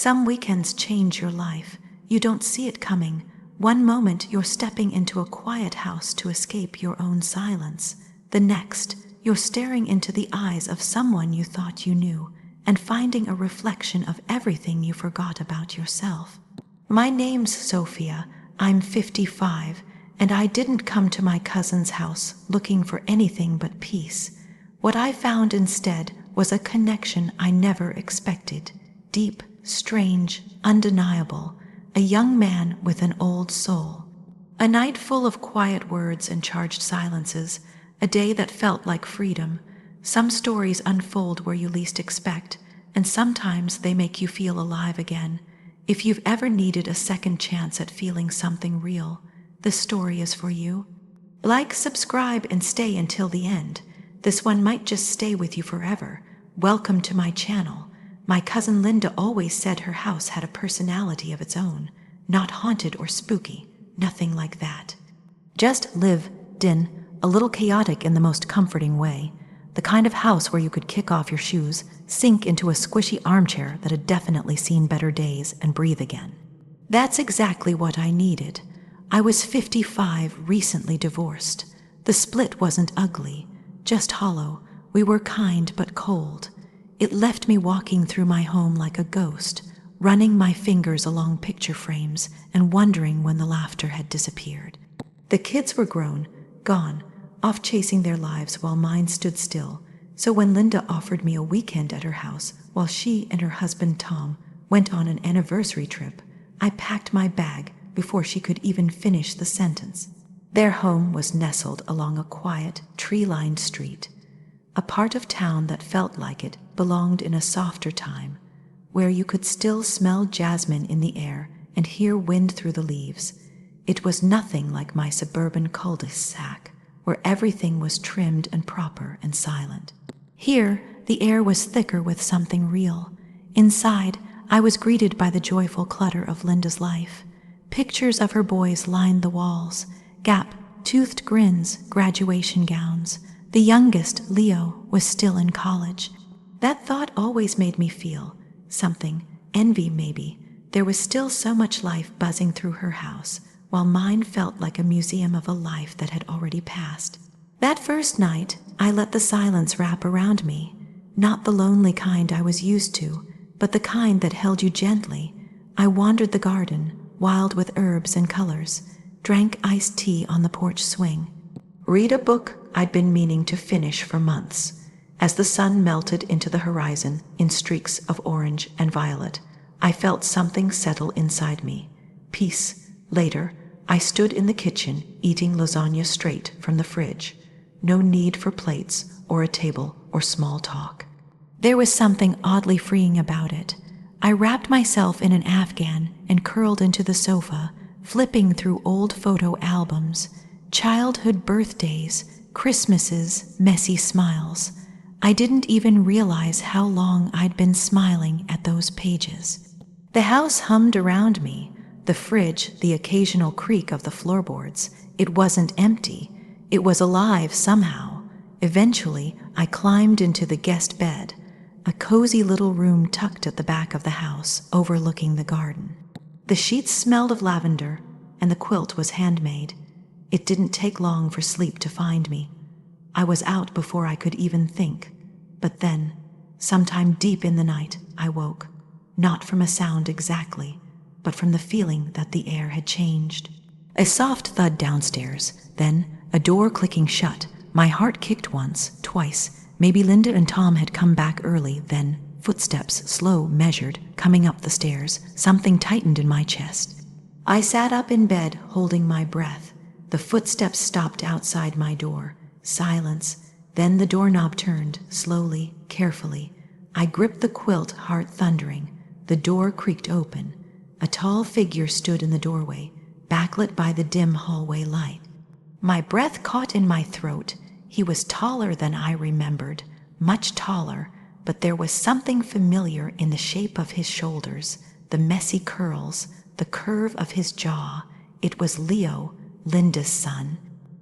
Some weekends change your life. You don't see it coming. One moment you're stepping into a quiet house to escape your own silence. The next, you're staring into the eyes of someone you thought you knew and finding a reflection of everything you forgot about yourself. My name's Sofia. I'm 55, and I didn't come to my cousin's house looking for anything but peace. What I found instead was a connection I never expected. Deep, strange, undeniable. A young man with an old soul. A night full of quiet words and charged silences. A day that felt like freedom. Some stories unfold where you least expect, and sometimes they make you feel alive again. If you've ever needed a second chance at feeling something real, this story is for you. Like, subscribe, and stay until the end. This one might just stay with you forever. Welcome to my channel. My cousin Linda always said her house had a personality of its own. Not haunted or spooky, nothing like that. Just lived in, a little chaotic in the most comforting way. The kind of house where you could kick off your shoes, sink into a squishy armchair that had definitely seen better days, and breathe again. That's exactly what I needed. I was 55, recently divorced. The split wasn't ugly, just hollow. We were kind but cold. It left me walking through my home like a ghost, running my fingers along picture frames and wondering when the laughter had disappeared. The kids were grown, gone, off chasing their lives while mine stood still. So when Linda offered me a weekend at her house while she and her husband Tom went on an anniversary trip, I packed my bag before she could even finish the sentence. Their home was nestled along a quiet, tree-lined street. A part of town that felt like it belonged in a softer time, where you could still smell jasmine in the air and hear wind through the leaves. It was nothing like my suburban cul-de-sac, where everything was trimmed and proper and silent. Here, the air was thicker with something real. Inside, I was greeted by the joyful clutter of Linda's life. Pictures of her boys lined the walls, gap-toothed grins, graduation gowns. The youngest, Leo, was still in college. That thought always made me feel something, envy maybe. There was still so much life buzzing through her house, while mine felt like a museum of a life that had already passed. That first night, I let the silence wrap around me, not the lonely kind I was used to, but the kind that held you gently. I wandered the garden, wild with herbs and colors, drank iced tea on the porch swing, read a book I'd been meaning to finish for months. As the sun melted into the horizon in streaks of orange and violet, I felt something settle inside me. Peace. Later, I stood in the kitchen eating lasagna straight from the fridge. No need for plates or a table or small talk. There was something oddly freeing about it. I wrapped myself in an afghan and curled into the sofa, flipping through old photo albums, childhood birthdays, Christmases, messy smiles. I didn't even realize how long I'd been smiling at those pages. The house hummed around me, the fridge, the occasional creak of the floorboards. It wasn't empty. It was alive somehow. Eventually, I climbed into the guest bed, a cozy little room tucked at the back of the house, overlooking the garden. The sheets smelled of lavender, and the quilt was handmade. It didn't take long for sleep to find me. I was out before I could even think. But then, sometime deep in the night, I woke, not from a sound exactly, but from the feeling that the air had changed. A soft thud downstairs, then a door clicking shut. My heart kicked once, twice. Maybe Linda and Tom had come back early, then footsteps, slow, measured, coming up the stairs. Something tightened in my chest. I sat up in bed, holding my breath. The footsteps stopped outside my door. Silence. Then the doorknob turned, slowly, carefully. I gripped the quilt, heart thundering. The door creaked open. A tall figure stood in the doorway, backlit by the dim hallway light. My breath caught in my throat. He was taller than I remembered, much taller, but there was something familiar in the shape of his shoulders, the messy curls, the curve of his jaw. It was Leo, Linda's son.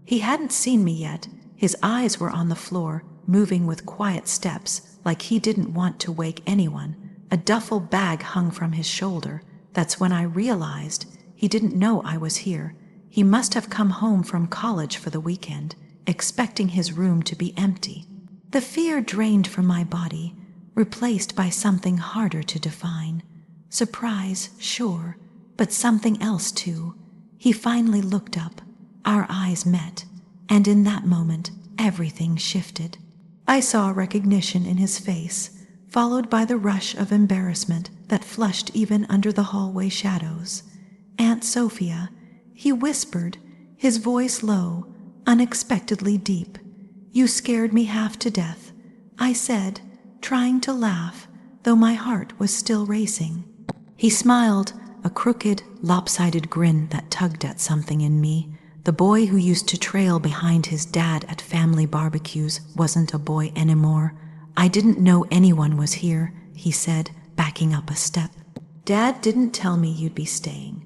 He hadn't seen me yet. His eyes were on the floor, moving with quiet steps, like he didn't want to wake anyone. A duffel bag hung from his shoulder. That's when I realized he didn't know I was here. He must have come home from college for the weekend, expecting his room to be empty. The fear drained from my body, replaced by something harder to define. Surprise, sure, but something else too. He finally looked up. Our eyes met, and in that moment, everything shifted. I saw recognition in his face, followed by the rush of embarrassment that flushed even under the hallway shadows. "Aunt Sophia," he whispered, his voice low, unexpectedly deep. "You scared me half to death," I said, trying to laugh, though my heart was still racing. He smiled, a crooked, lopsided grin that tugged at something in me. The boy who used to trail behind his dad at family barbecues wasn't a boy anymore. "I didn't know anyone was here," he said, backing up a step. "Dad didn't tell me you'd be staying.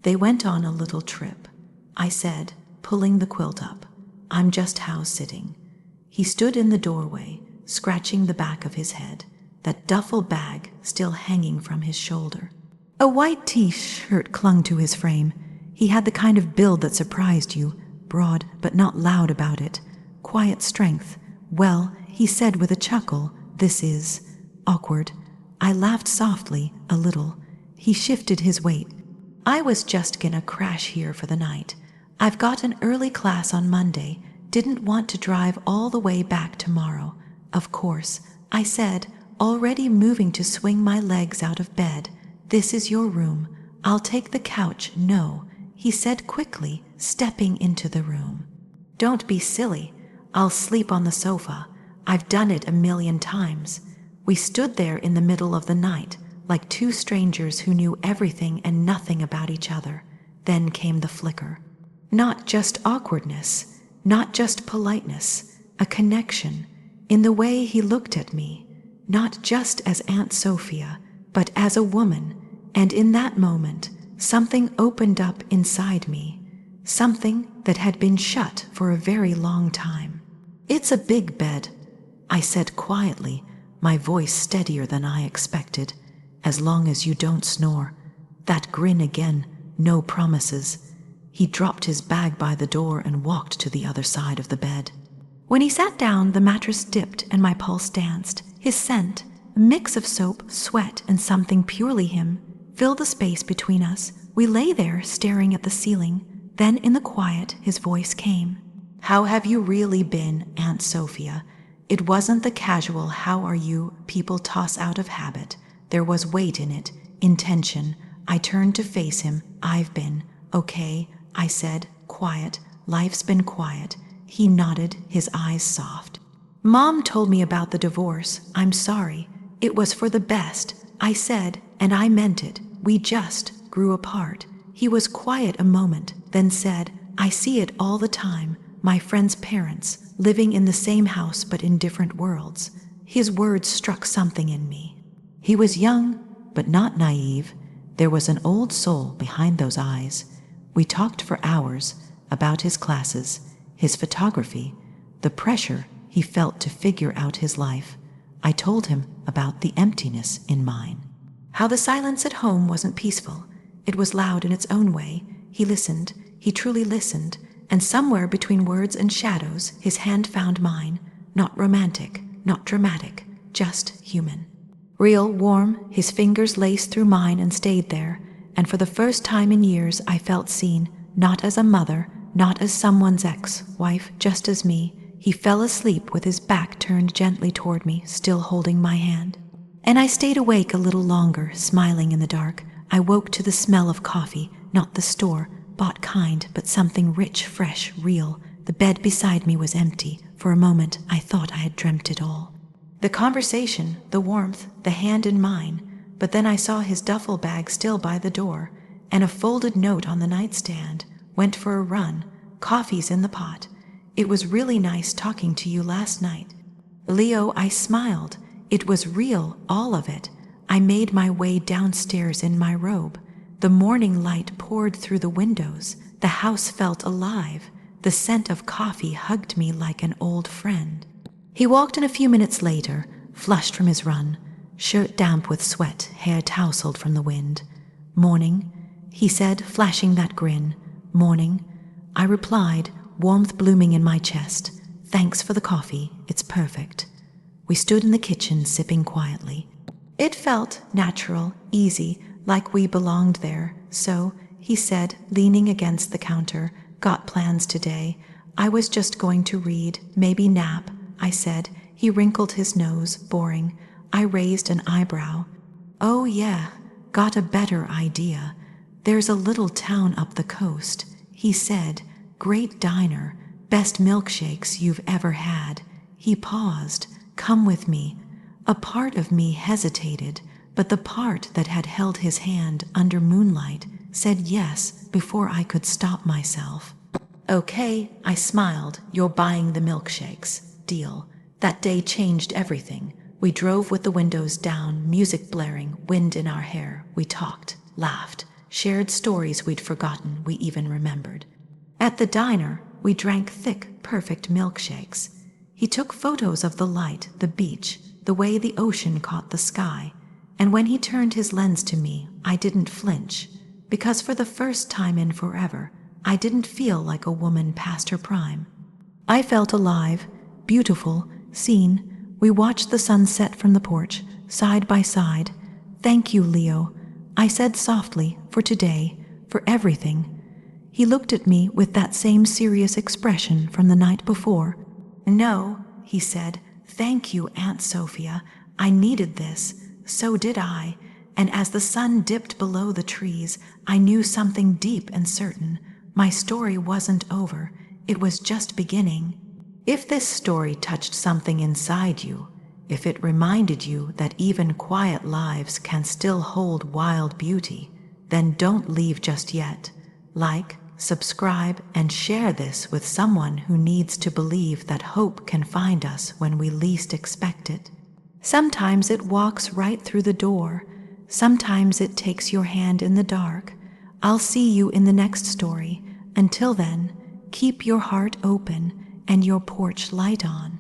They went on a little trip," I said, pulling the quilt up. "I'm just house-sitting." He stood in the doorway, scratching the back of his head, that duffel bag still hanging from his shoulder. A white t-shirt clung to his frame. He had the kind of build that surprised you, broad but not loud about it, quiet strength. "Well," he said with a chuckle, "this is awkward." I laughed softly, a little. He shifted his weight. "I was just gonna crash here for the night. I've got an early class on Monday. Didn't want to drive all the way back tomorrow." "Of course," I said, already moving to swing my legs out of bed. "This is your room. I'll take the couch." "No," he said quickly, stepping into the room. "Don't be silly. I'll sleep on the sofa. I've done it a million times." We stood there in the middle of the night, like two strangers who knew everything and nothing about each other. Then came the flicker. Not just awkwardness, not just politeness, a connection in the way he looked at me, not just as Aunt Sophia, but as a woman. And in that moment, something opened up inside me, something that had been shut for a very long time. "It's a big bed," I said quietly, my voice steadier than I expected. "As long as you don't snore." That grin again, no promises. He dropped his bag by the door and walked to the other side of the bed. When he sat down, the mattress dipped and my pulse danced. His scent, a mix of soap, sweat, and something purely him, filled the space between us. We lay there staring at the ceiling. Then in the quiet, his voice came. "How have you really been, Aunt Sophia?" It wasn't the casual "how are you" people toss out of habit. There was weight in it, intention. I turned to face him. "I've been okay," I said, quiet. "Life's been quiet." He nodded, his eyes soft. "Mom told me about the divorce. I'm sorry. It was for the best," I said, and I meant it. "We just grew apart." He was quiet a moment, then said, "I see it all the time. My friends' parents, living in the same house but in different worlds." His words struck something in me. He was young, but not naive. There was an old soul behind those eyes. We talked for hours about his classes, his photography, the pressure he felt to figure out his life. I told him about the emptiness in mine. How the silence at home wasn't peaceful. It was loud in its own way. He listened, he truly listened, and somewhere between words and shadows, his hand found mine. Not romantic, not dramatic, just human. Real, warm, his fingers laced through mine and stayed there, and for the first time in years I felt seen, not as a mother, not as someone's ex-wife, just as me. He fell asleep with his back turned gently toward me, still holding my hand. And I stayed awake a little longer, smiling in the dark. I woke to the smell of coffee, not the store, bought kind, but something rich, fresh, real. The bed beside me was empty. For a moment, I thought I had dreamt it all. The conversation, the warmth, the hand in mine. But then I saw his duffel bag still by the door, and a folded note on the nightstand. "Went for a run. Coffee's in the pot. It was really nice talking to you last night." "Leo," I smiled. It was real, all of it. I made my way downstairs in my robe. The morning light poured through the windows. The house felt alive. The scent of coffee hugged me like an old friend. He walked in a few minutes later, flushed from his run. shirt damp with sweat, hair tousled from the wind. "Morning," he said, flashing that grin. "Morning," I replied, warmth blooming in my chest. "Thanks for the coffee, it's perfect." We stood in the kitchen sipping quietly. It felt natural, easy, like we belonged there. "So," he said, leaning against the counter, "got plans today?" "I was just going to read, maybe nap," I said. He wrinkled his nose, boring. I raised an eyebrow. "Oh yeah, got a better idea. There's a little town up the coast," he said. "Great diner, best milkshakes you've ever had." He paused. "Come with me." A part of me hesitated, but the part that had held his hand under moonlight said yes before I could stop myself. "Okay," I smiled. "You're buying the milkshakes. Deal." That day changed everything. We drove with the windows down, music blaring, wind in our hair. We talked, laughed, shared stories we'd forgotten we even remembered. At the diner, we drank thick, perfect milkshakes. He took photos of the light, the beach, the way the ocean caught the sky. And when he turned his lens to me, I didn't flinch. Because for the first time in forever, I didn't feel like a woman past her prime. I felt alive, beautiful, seen. We watched the sun set from the porch, side by side. "Thank you, Leo," I said softly, "for today, for everything." He looked at me with that same serious expression from the night before. "No," he said, "thank you, Aunt Sophia. I needed this. So did I." And as the sun dipped below the trees, I knew something deep and certain. My story wasn't over. It was just beginning. If this story touched something inside you, if it reminded you that even quiet lives can still hold wild beauty, then don't leave just yet. Like, subscribe, and share this with someone who needs to believe that hope can find us when we least expect it. Sometimes it walks right through the door. Sometimes it takes your hand in the dark. I'll see you in the next story. Until then, keep your heart open and your porch light on.